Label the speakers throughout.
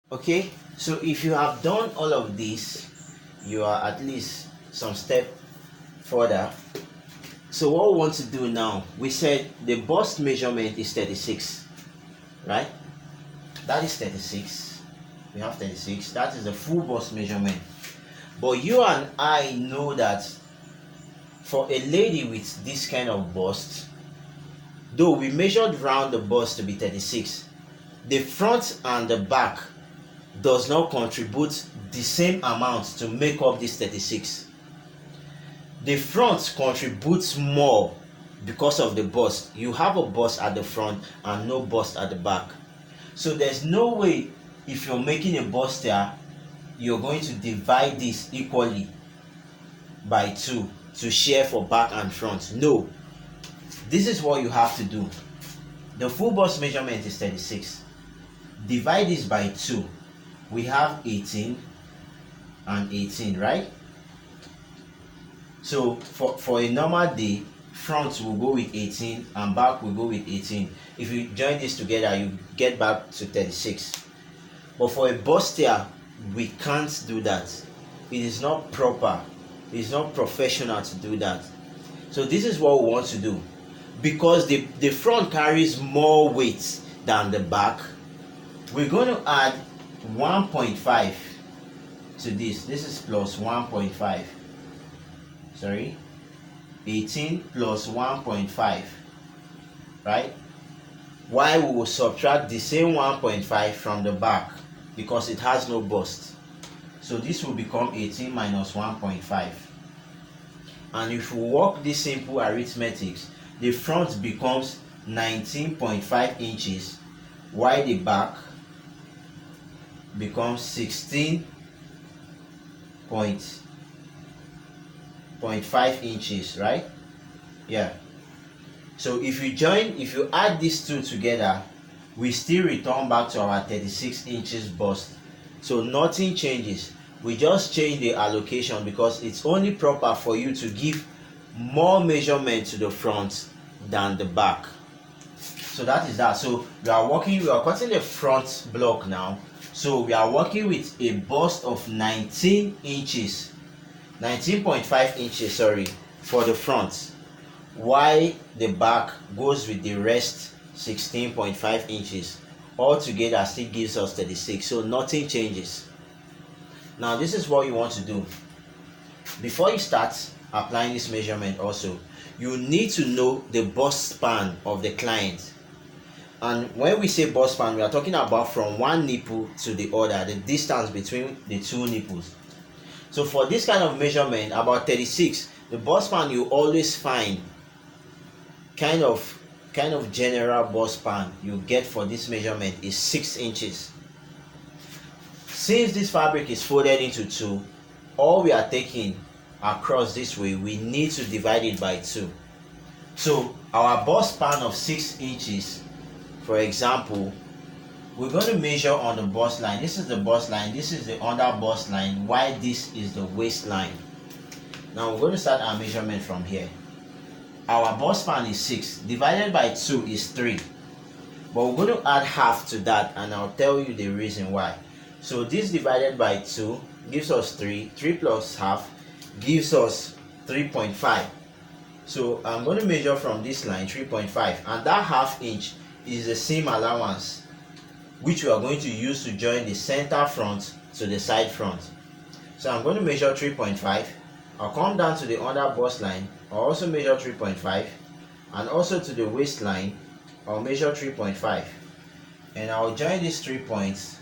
Speaker 1: Okay, so if you have done all of this, you are at least some step further. So what we want to do now, we said the bust measurement is 36, right? That is 36. We have 36. That is the full bust measurement. But you and I know that for a lady with this kind of bust, though we measured round the bust to be 36, the front and the back does not contribute the same amount to make up this 36. The front contributes more because of the bust. You have a bust at the front and no bust at the back. So there's no way, if you're making a bustier, you're going to divide this equally by 2 to share for back and front. No. This is what you have to do. The full bust measurement is 36. Divide this by 2. We have 18 and 18, right? So for a normal day, front will go with 18 and back will go with 18. If you join this together, you get back to 36. But for a bustier, we can't do that. It is not proper. It is not professional to do that. So this is what we want to do. Because the front carries more weight than the back, we're going to add 1.5 to this. This is plus 1.5. Sorry, 18 plus 1.5, right? Why we will subtract the same 1.5 from the back because it has no bust. So this will become 18 minus 1.5. And if we work this simple arithmetics, the front becomes 19.5 inches, while the back becomes 16.5 inches, right? Yeah. So if you add these two together, we still return back to our 36 inches bust. So nothing changes. We just change the allocation because it's only proper for you to give more measurement to the front than the back. So that is that. So we are cutting the front block now. So we are working with a bust of 19 inches, 19.5 inches, sorry, for the front. While the back goes with the rest 16.5 inches. All together still gives us 36. So nothing changes. Now this is what you want to do. Before you start applying this measurement also, you need to know the bust span of the client. And when we say bust span, we are talking about from one nipple to the other, the distance between the two nipples. So for this kind of measurement, about 36, the bust span you always find kind of general bust span you get for this measurement is 6 inches. Since this fabric is folded into 2, all we are taking across this way, we need to divide it by 2. So our bust span of 6 inches, for example, we're going to measure on the bust line. This is the bust line, this is the under bust line, while this is the waistline. Now we're going to start our measurement from here. Our bust span is 6, divided by 2 is 3. But we're going to add half to that, and I'll tell you the reason why. So this divided by 2 gives us 3. 3 plus half gives us 3.5. So I'm going to measure from this line 3.5, and that half inch is the seam allowance which we are going to use to join the center front to the side front. So I'm going to measure 3.5. I'll come down to the under bust line. I'll also measure 3.5, and also to the waistline I'll measure 3.5, and I'll join these 3 points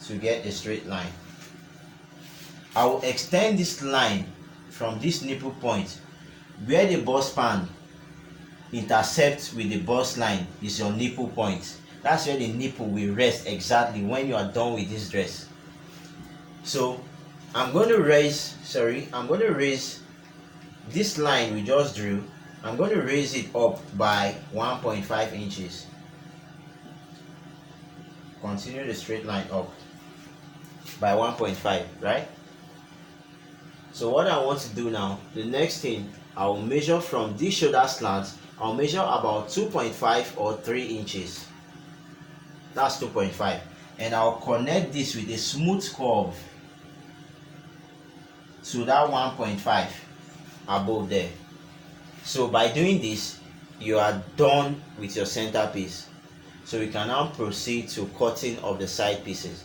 Speaker 1: to get a straight line. I will extend this line from this nipple point where the bust span intercepts with the bust line is your nipple point. That's where the nipple will rest exactly when you are done with this dress. So I'm going to raise this line we just drew. I'm going to raise it up by 1.5 inches. Continue the straight line up by 1.5, right? So what I want to do now, the next thing, I'll measure from this shoulder slant. I'll measure about 2.5 or 3 inches. That's 2.5. and I'll connect this with a smooth curve to that 1.5 above there. So by doing this, you are done with your centerpiece. So we can now proceed to cutting of the side pieces.